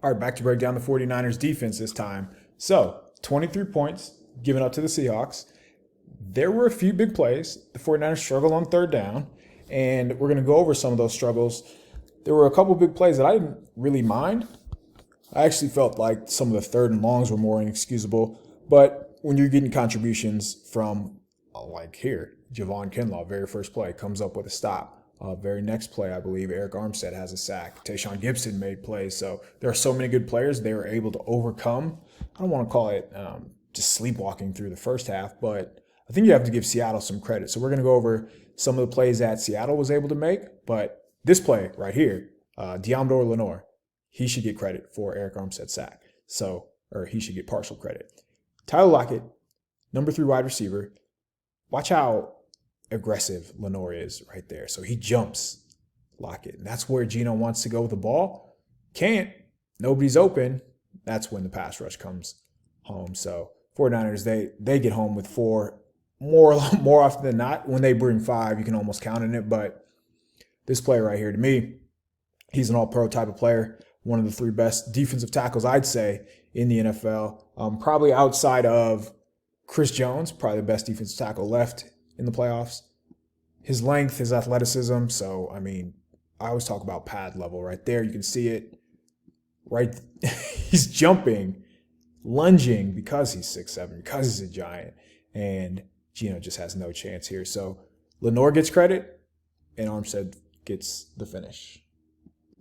All right, back to break down the 49ers defense this time. So, 23 points given up to the Seahawks. There were a few big plays. The 49ers struggled on third down, and we're going to go over some of those struggles. There were a couple big plays that I didn't really mind. I actually felt like some of the third and longs were more inexcusable, but when you're getting contributions from, like here, Javon Kinlaw, very first play, comes up with a stop. Very next play, I believe, Eric Armstead has a sack. Tayshaun Gibson made plays. So there are so many good players. They were able to overcome. I don't want to call it just sleepwalking through the first half, but I think you have to give Seattle some credit. So we're going to go over some of the plays that Seattle was able to make. But this play right here, Deommodore Lenoir, he should get credit for Eric Armstead's sack. Or he should get partial credit. Tyler Lockett, number 3 wide receiver. Watch how aggressive Lenoir is right there. So he jumps Lockett. And that's where Geno wants to go with the ball. Can't. Nobody's open. That's when the pass rush comes home. So 49ers, they get home with 4 more often than not. When they bring 5, you can almost count on it. But this player right here, to me, he's an all-pro type of player. One of the 3 best defensive tackles, I'd say, in the NFL. Probably outside of Chris Jones, probably the best defensive tackle left in the playoffs. His length, his athleticism. So, I mean, I always talk about pad level right there. You can see it right. He's jumping, lunging because he's 6'7", because he's a giant. And Geno just has no chance here. So Lenoir gets credit and Armstead gets the finish.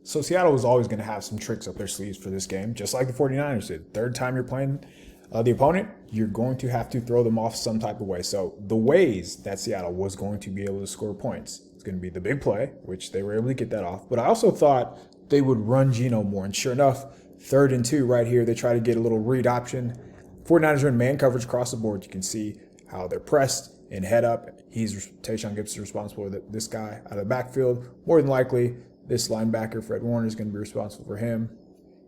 So Seattle was always going to have some tricks up their sleeves for this game, just like the 49ers did. Third time you're playing the opponent, you're going to have to throw them off some type of way. So the ways that Seattle was going to be able to score points, it's going to be the big play, which they were able to get that off. But I also thought they would run Geno more. And sure enough, 3rd and 2 right here, they try to get a little read option. 49ers are in man coverage across the board. You can see how they're pressed and head up. Tayshaun Gibson responsible for this guy out of the backfield. More than likely, this linebacker, Fred Warner, is going to be responsible for him.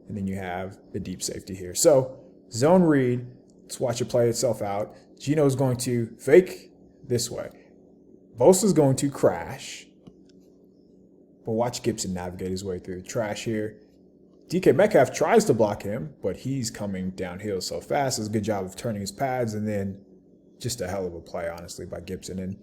And then you have the deep safety here. So zone read, let's watch it play itself out. Geno is going to fake this way. Bosa is going to crash. But watch Gibson navigate his way through the trash here. DK Metcalf tries to block him, but he's coming downhill so fast. Does a good job of turning his pads, and then just a hell of a play, honestly, by Gibson. And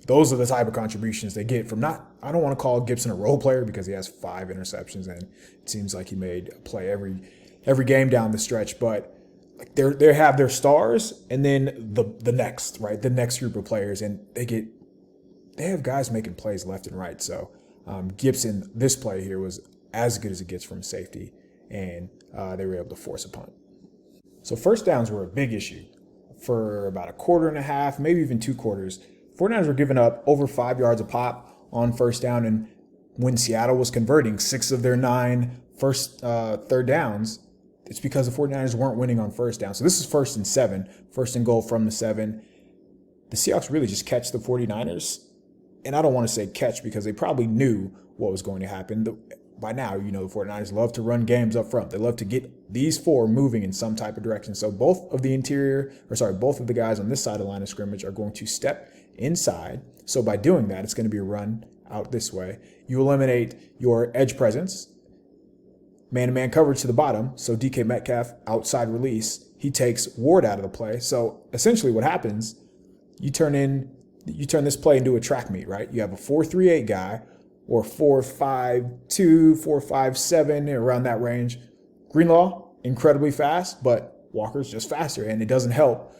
those are the type of contributions they get from I don't want to call Gibson a role player because he has 5 interceptions, and it seems like he made a play every game down the stretch, but like they have their stars and then the next group of players, and they have guys making plays left and right. So Gibson, this play here was as good as it gets from safety, and they were able to force a punt. So first downs were a big issue for about a quarter and a half, maybe even 2 quarters. 49ers were giving up over 5 yards a pop on first down, and when Seattle was converting 6 of their 9 third downs, it's because the 49ers weren't winning on first down. So this is 1st and 7, 1st and goal from the 7. The Seahawks really just catch the 49ers. And I don't want to say catch because they probably knew what was going to happen. By now, the 49ers love to run games up front. They love to get these 4 moving in some type of direction. So both of the guys on this side of the line of scrimmage are going to step inside. So by doing that, it's going to be a run out this way. You eliminate your edge presence. Man-to-man coverage to the bottom, so DK Metcalf, outside release, he takes Ward out of the play. So essentially what happens, you turn this play into a track meet, right? You have a 4-3-8 guy or 4-5-2, 4-5-7, around that range. Greenlaw, incredibly fast, but Walker's just faster, and it doesn't help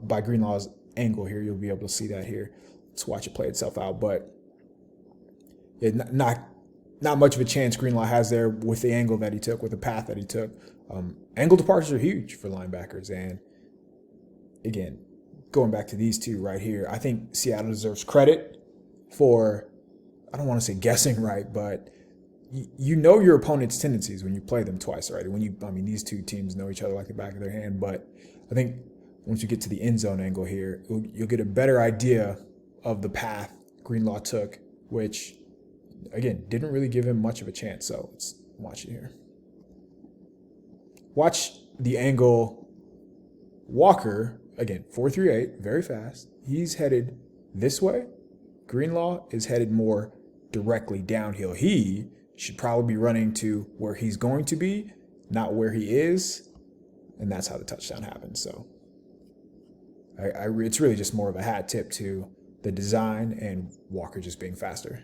by Greenlaw's angle here. You'll be able to see that here. Let's watch it play itself out, but not much of a chance Greenlaw has there with the angle that he took, with the path that he took. Angle departures are huge for linebackers. And again, going back to these 2 right here, I think Seattle deserves credit for, I don't want to say guessing right, but you know your opponent's tendencies when you play them twice, right? These 2 teams know each other like the back of their hand, but I think once you get to the end zone angle here, you'll get a better idea of the path Greenlaw took, which again, didn't really give him much of a chance. So let's watch it here. Watch the angle. Walker, again, 4-3-8, very fast. He's headed this way. Greenlaw is headed more directly downhill. He should probably be running to where he's going to be not where he is, and that's how the touchdown happened. So it's really just more of a hat tip to the design and Walker just being faster.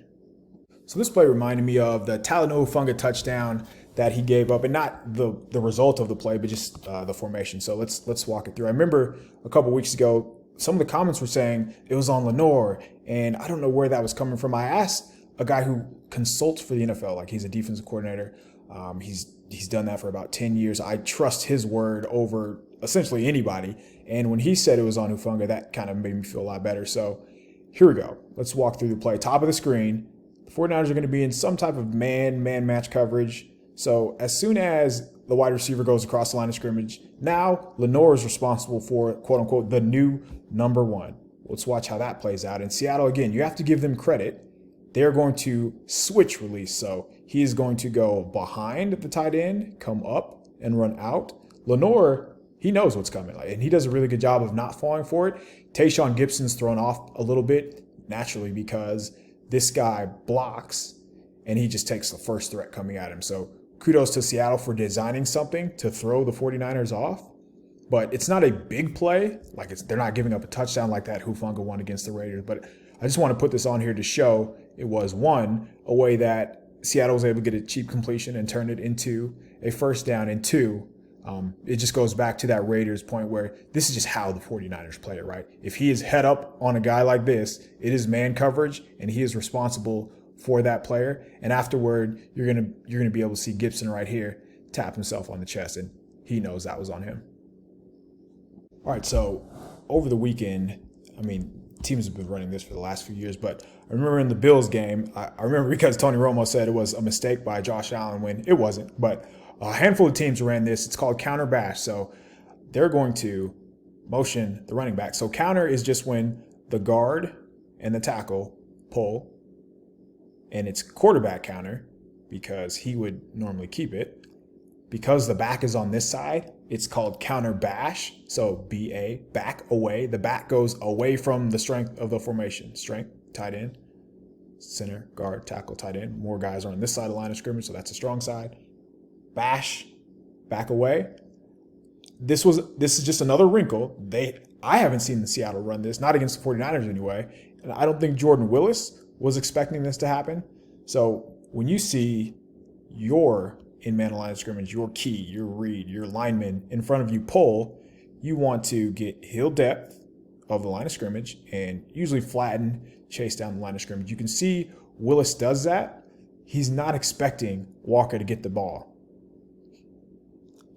So this play reminded me of the Talanoa Hufanga touchdown that he gave up, and not the result of the play, but just the formation. So let's walk it through. I remember a couple weeks ago, some of the comments were saying it was on Lenoir, and I don't know where that was coming from. I asked a guy who consults for the NFL, like he's a defensive coordinator. He's done that for about 10 years. I trust his word over essentially anybody. And when he said it was on Hufanga, that kind of made me feel a lot better. So here we go. Let's walk through the play. Top of the screen. The 49ers are going to be in some type of man match coverage. So as soon as the wide receiver goes across the line of scrimmage, now Lenoir is responsible for, quote unquote, the new number one. Let's watch how that plays out. In Seattle, again, you have to give them credit. They're going to switch release. So he is going to go behind the tight end, come up and run out. Lenoir, he knows what's coming, and he does a really good job of not falling for it. Tayshaun Gibson's thrown off a little bit naturally because this guy blocks and he just takes the first threat coming at him. So kudos to Seattle for designing something to throw the 49ers off. But it's not a big play. They're not giving up a touchdown like that Hufanga won against the Raiders. But I just want to put this on here to show it was, one, a way that Seattle was able to get a cheap completion and turn it into a first down, and two, it just goes back to that Raiders point where this is just how the 49ers play it, right? If he is head up on a guy like this, it is man coverage, and he is responsible for that player. And afterward, you're gonna be able to see Gibson right here tap himself on the chest, and he knows that was on him. All right, so over the weekend, teams have been running this for the last few years, but I remember in the Bills game, I remember because Tony Romo said it was a mistake by Josh Allen when it wasn't, but a handful of teams ran this. It's called counter bash. So they're going to motion the running back. So counter is just when the guard and the tackle pull, and it's quarterback counter because he would normally keep it. Because the back is on this side, it's called counter bash. So BA, back away. The back goes away from the strength of the formation. Strength, tight end, center, guard, tackle, tight end. More guys are on this side of the line of scrimmage, so that's a strong side. Bash, back away. This is just another wrinkle. I haven't seen the Seattle run this, not against the 49ers anyway. And I don't think Jordan Willis was expecting this to happen. So when you see your in-man line of scrimmage, your key, your read, your lineman in front of you pull, you want to get heel depth of the line of scrimmage and usually flatten, chase down the line of scrimmage. You can see Willis does that. He's not expecting Walker to get the ball.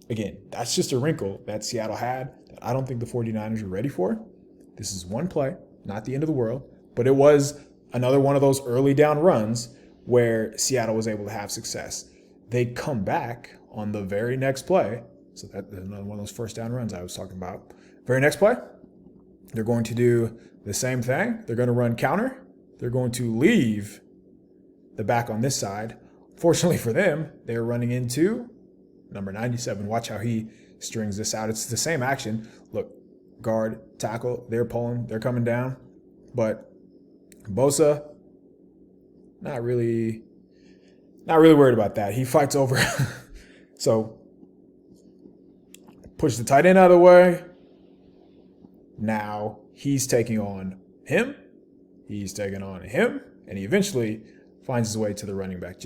Again, that's just a wrinkle that Seattle had that I don't think the 49ers are ready for. This is one play, not the end of the world, but it was another one of those early down runs where Seattle was able to have success. They come back on the very next play. So that's another one of those first down runs I was talking about. Very next play, they're going to do the same thing. They're going to run counter. They're going to leave the back on this side. Fortunately for them, they're running into number 97. Watch how he strings this out. It's the same action. Look, guard, tackle, they're pulling, they're coming down. But Bosa, not really worried about that. He fights over. So push the tight end out of the way. Now he's taking on him. He's taking on him. And he eventually finds his way to the running back.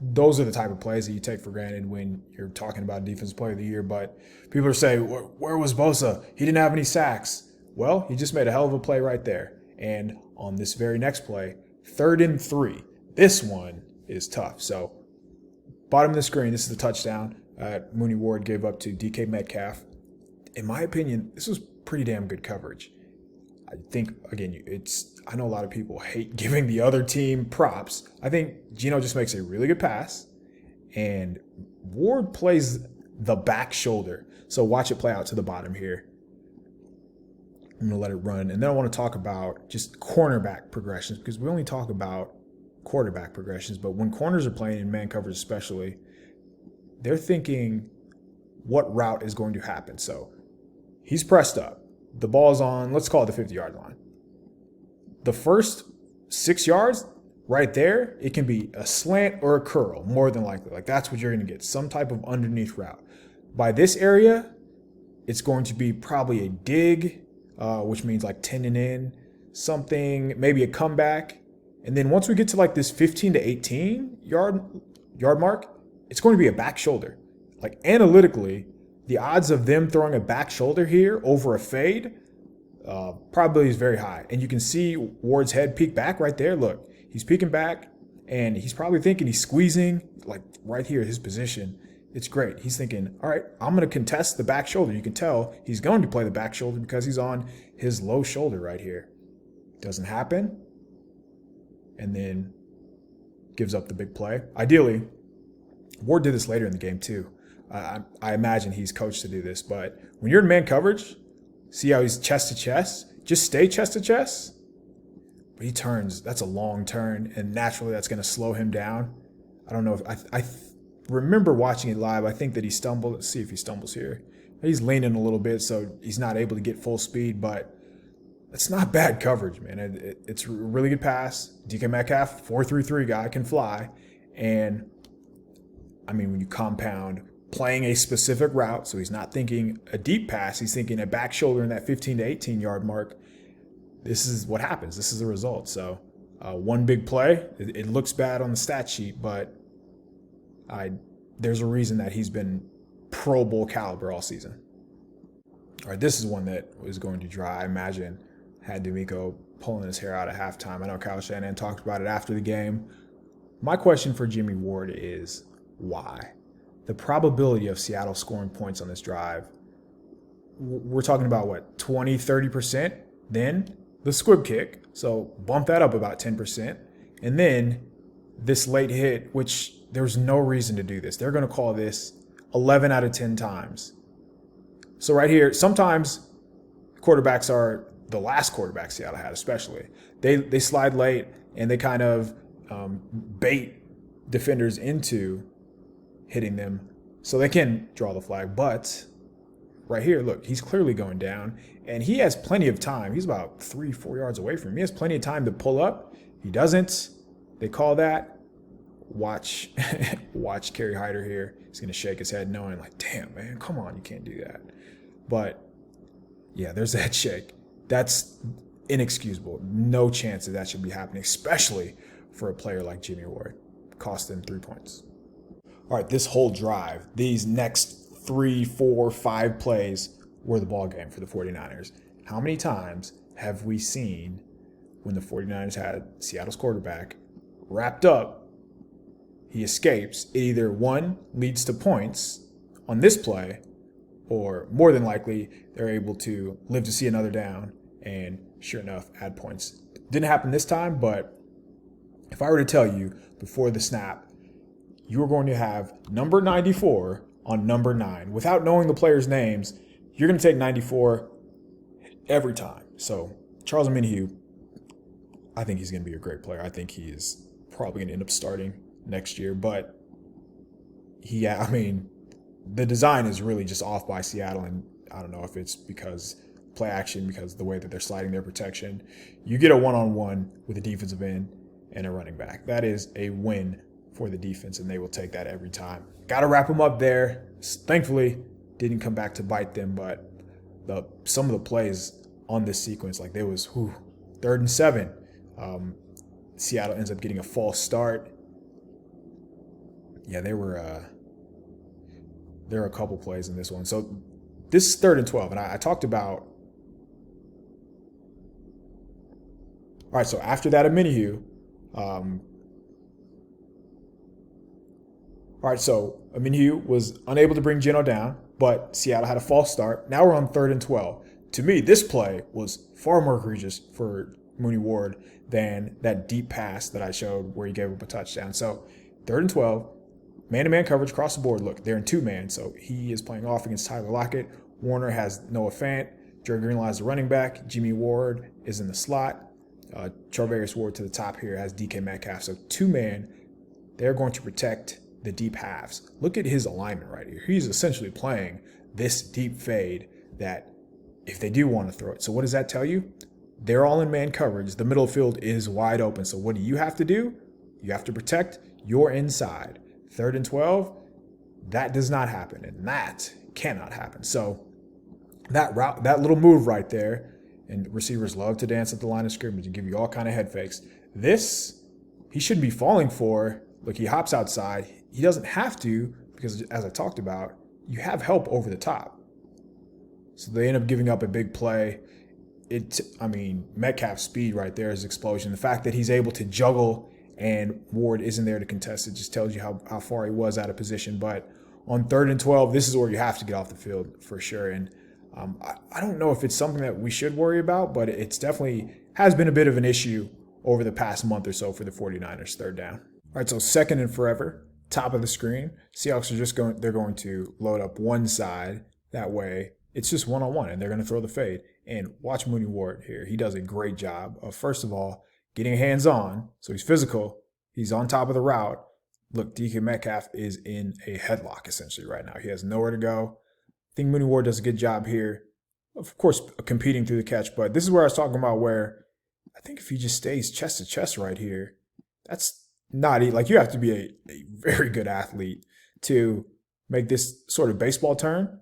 Those are the type of plays that you take for granted when you're talking about defensive player of the year. But people are saying, where was Bosa? He didn't have any sacks. Well, he just made a hell of a play right there. And on this very next play, 3rd and 3. This one is tough. So bottom of the screen, this is the touchdown Mooney Ward gave up to DK Metcalf. In my opinion, this was pretty damn good coverage. I think, again, I know a lot of people hate giving the other team props. I think Geno just makes a really good pass, and Ward plays the back shoulder. So watch it play out to the bottom here. I'm going to let it run. And then I want to talk about just cornerback progressions, because we only talk about quarterback progressions. But when corners are playing in man coverage especially, they're thinking what route is going to happen. So he's pressed up. The ball's on, let's call it the 50-yard line. The first 6 yards, right there, it can be a slant or a curl, more than likely. Like that's what you're going to get, some type of underneath route. By this area, it's going to be probably a dig, which means like tending in, something, maybe a comeback. And then once we get to like this 15 to 18 yard mark, it's going to be a back shoulder. Like analytically, the odds of them throwing a back shoulder here over a fade probably is very high. And you can see Ward's head peek back right there. Look, he's peeking back and he's probably thinking he's squeezing like right here, his position. It's great. He's thinking, all right, I'm going to contest the back shoulder. You can tell he's going to play the back shoulder because he's on his low shoulder right here. Doesn't happen. And then gives up the big play. Ideally, Ward did this later in the game too. I imagine he's coached to do this, but when you're in man coverage, see how he's chest to chest? Just stay chest to chest. But he turns. That's a long turn, and naturally that's going to slow him down. I don't know if I remember watching it live. I think that he stumbled. Let's see if he stumbles here. He's leaning a little bit, so he's not able to get full speed, but it's not bad coverage, man. It's a really good pass. DK Metcalf, 4.33 guy, can fly. And, I mean, when you compound playing a specific route, so he's not thinking a deep pass, he's thinking a back shoulder in that 15 to 18 yard mark, this is what happens. This is the result. So one big play, it looks bad on the stat sheet, but there's a reason that he's been Pro Bowl caliber all season. All right, this is one that was going to dry, I imagine, had D'Amico pulling his hair out at halftime. I know Kyle Shanahan talked about it after the game. My question for Jimmy Ward is why? The probability of Seattle scoring points on this drive, we're talking about what, 20, 30%? Then the squib kick, so bump that up about 10%. And then this late hit, which there's no reason to do this. They're going to call this 11 out of 10 times. So right here, sometimes quarterbacks are the last quarterback Seattle had, especially. They slide late and they kind of bait defenders into hitting them so they can draw the flag. But right here, look, he's clearly going down and he has plenty of time. He's about 3-4 yards away from him. He has plenty of time to pull up. He doesn't. They call that. Watch Kerry Hyder here. He's going to shake his head knowing like, damn, man, come on, you can't do that. But yeah, there's that shake. That's inexcusable. No chance that should be happening, especially for a player like Jimmy Ward. Cost them 3 points. All right, this whole drive, these next 3, 4, 5 plays were the ball game for the 49ers. How many times have we seen when the 49ers had Seattle's quarterback wrapped up, he escapes, it either one leads to points on this play, or more than likely they're able to live to see another down and sure enough add points. Didn't happen this time, but if I were to tell you before the snap, you were going to have number 94 on number 9 without knowing the players' names, you're going to take 94 every time. So Charles Omenihu, I think he's going to be a great player. I think he is probably going to end up starting next year, but the design is really just off by Seattle, and I don't know if it's because play action, because the way that they're sliding their protection. You get a one-on-one with a defensive end and a running back. That is a win for the defense, and they will take that every time. Got to wrap them up there. Thankfully, didn't come back to bite them, but some of the plays on this sequence, like there was 3rd and 7. Seattle ends up getting a false start. Yeah, there were a couple plays in this one. So this is 3rd and 12, and I talked about. All right, so after that, Omenihu. All right, so Omenihu was unable to bring Geno down, but Seattle had a false start. Now we're on 3rd and 12. To me, this play was far more egregious for Mooney Ward than that deep pass that I showed where he gave up a touchdown. So 3rd and 12, man-to-man coverage across the board. Look, they're in 2-man, so he is playing off against Tyler Lockett. Warner has Noah Fant. Jerry Greenlaw is the running back. Jimmy Ward is in the slot. Charvarius Ward to the top here has DK Metcalf. So 2-man, they're going to protect the deep halves. Look at his alignment right here. He's essentially playing this deep fade that if they do want to throw it. So what does that tell you? They're all in man coverage. The middle field is wide open. So what do? You have to protect your inside. 3rd and 12, that does not happen, and that cannot happen. So that route, that little move right there, and receivers love to dance at the line of scrimmage and give you all kind of head fakes. This, he shouldn't be falling for. Look, he hops outside. He doesn't have to because, as I talked about, you have help over the top. So they end up giving up a big play. Metcalf's speed right there is explosion. The fact that he's able to juggle and Ward isn't there to contest it just tells you how far he was out of position. But on 3rd and 12, this is where you have to get off the field for sure. And I don't know if it's something that we should worry about, but it's definitely has been a bit of an issue over the past month or so for the 49ers, 3rd down. All right, so 2nd and forever, top of the screen. Seahawks are they're going to load up one side. That way, it's just one-on-one, and they're going to throw the fade. And watch Mooney Ward here. He does a great job of, first of all, getting hands-on. So he's physical. He's on top of the route. Look, DK Metcalf is in a headlock, essentially, right now. He has nowhere to go. I think Mooney Ward does a good job here. Of course, competing through the catch. But this is where I was talking about where I think if he just stays chest to chest right here, that's not like you have to be a very good athlete to make this sort of baseball turn.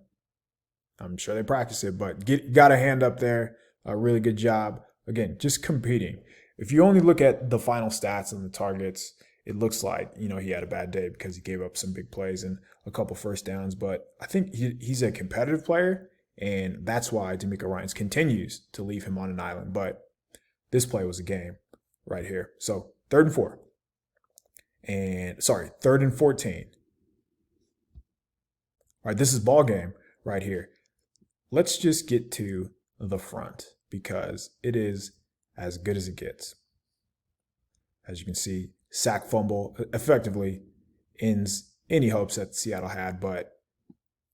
I'm sure they practice it, but got a hand up there. A really good job. Again, just competing. If you only look at the final stats and the targets, it looks like, he had a bad day because he gave up some big plays and a couple first downs. But I think he's a competitive player, and that's why DeMeco Ryans continues to leave him on an island. But this play was a game right here. So 3rd and 4. 3rd and 14. All right, this is ball game right here. Let's just get to the front because it is as good as it gets. As you can see, sack fumble effectively ends any hopes that Seattle had. But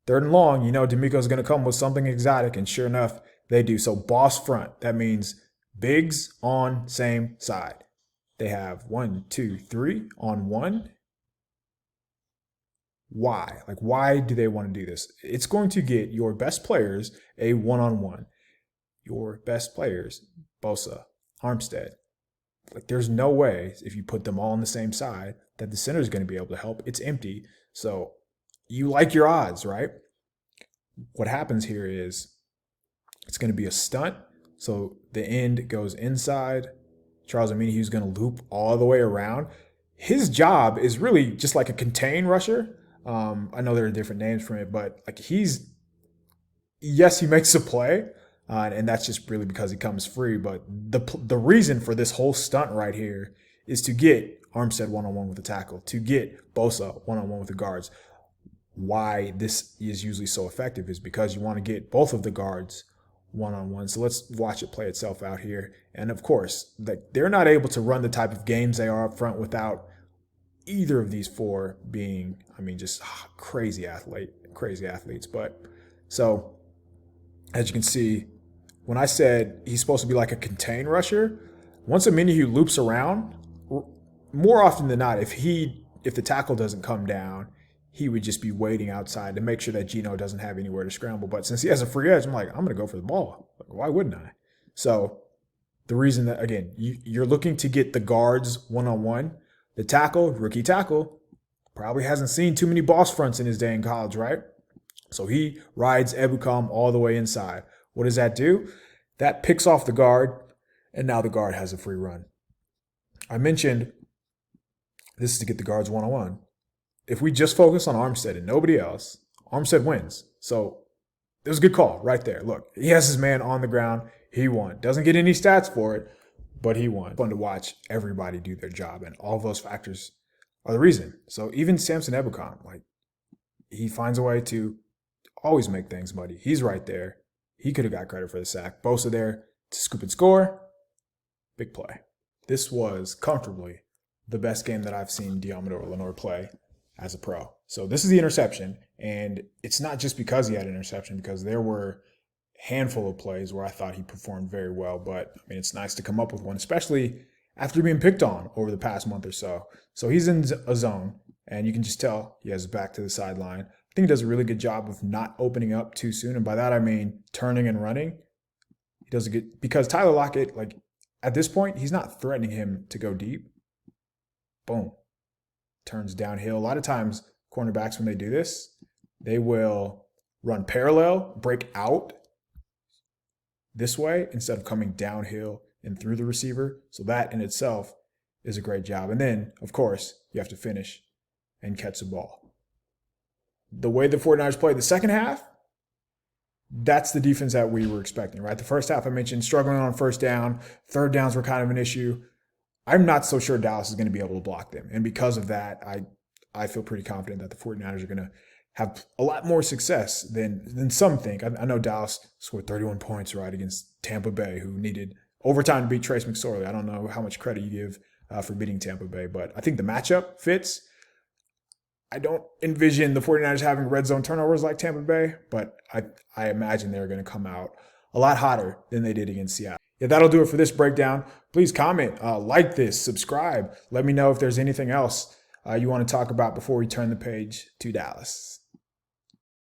3rd and long, DeMeco's going to come with something exotic, and sure enough, they do. So boss front, that means bigs on same side. They have 1, 2, 3 on one. Why? Why do they want to do this? It's going to get your best players a one-on-one. Your best players, Bosa, Armstead. There's no way if you put them all on the same side that the center is going to be able to help. It's empty. So you like your odds, right? What happens here is it's going to be a stunt. So the end goes inside. Charles Amini, he's going to loop all the way around. His job is really just like a contain rusher. I know there are different names for it, but yes, he makes a play, and that's just really because he comes free. But the reason for this whole stunt right here is to get Armstead one-on-one with the tackle, to get Bosa one-on-one with the guards. Why this is usually so effective is because you want to get both of the guards one-on-one. So let's watch it play itself out here. And of course, they're not able to run the type of games they are up front without either of these four being, just crazy athletes. But so as you can see, when I said he's supposed to be like a contain rusher, once Aminihu loops around, more often than not, if the tackle doesn't come down, he would just be waiting outside to make sure that Geno doesn't have anywhere to scramble. But since he has a free edge, I'm going to go for the ball. Why wouldn't I? So the reason that, again, you're looking to get the guards one-on-one. The tackle, rookie tackle, probably hasn't seen too many boss fronts in his day in college, right? So he rides Ebukam all the way inside. What does that do? That picks off the guard, and now the guard has a free run. I mentioned this is to get the guards one-on-one. If we just focus on Armstead and nobody else, Armstead wins. So it was a good call right there. Look, he has his man on the ground. He won. Doesn't get any stats for it, but he won. Fun to watch everybody do their job, and all of those factors are the reason. So even Samson Ebukam, he finds a way to always make things muddy. He's right there. He could have got credit for the sack. Bosa there to scoop and score. Big play. This was comfortably the best game that I've seen Deommodore Lenoir play as a pro. So this is the interception, and it's not just because he had an interception, because there were handful of plays where I thought he performed very well, but it's nice to come up with one, especially after being picked on over the past month or so. So he's in a zone, and you can just tell he has his back to the sideline. I think he does a really good job of not opening up too soon, and by that I mean turning and running. He does a good, because Tyler Lockett, like at this point, he's not threatening him to go deep. Boom. Turns downhill. A lot of times, cornerbacks, when they do this, they will run parallel, break out this way instead of coming downhill and through the receiver. So that in itself is a great job. And then, of course, you have to finish and catch the ball. The way the 49ers played the second half, that's the defense that we were expecting, right? The first half I mentioned struggling on first down. Third downs were kind of an issue. I'm not so sure Dallas is going to be able to block them. And because of that, I feel pretty confident that the 49ers are going to have a lot more success than some think. I know Dallas scored 31 points, right, against Tampa Bay, who needed overtime to beat Trace McSorley. I don't know how much credit you give for beating Tampa Bay, but I think the matchup fits. I don't envision the 49ers having red zone turnovers like Tampa Bay, but I imagine they're going to come out a lot hotter than they did against Seattle. Yeah, that'll do it for this breakdown. Please comment, like this, subscribe. Let me know if there's anything else you want to talk about before we turn the page to Dallas.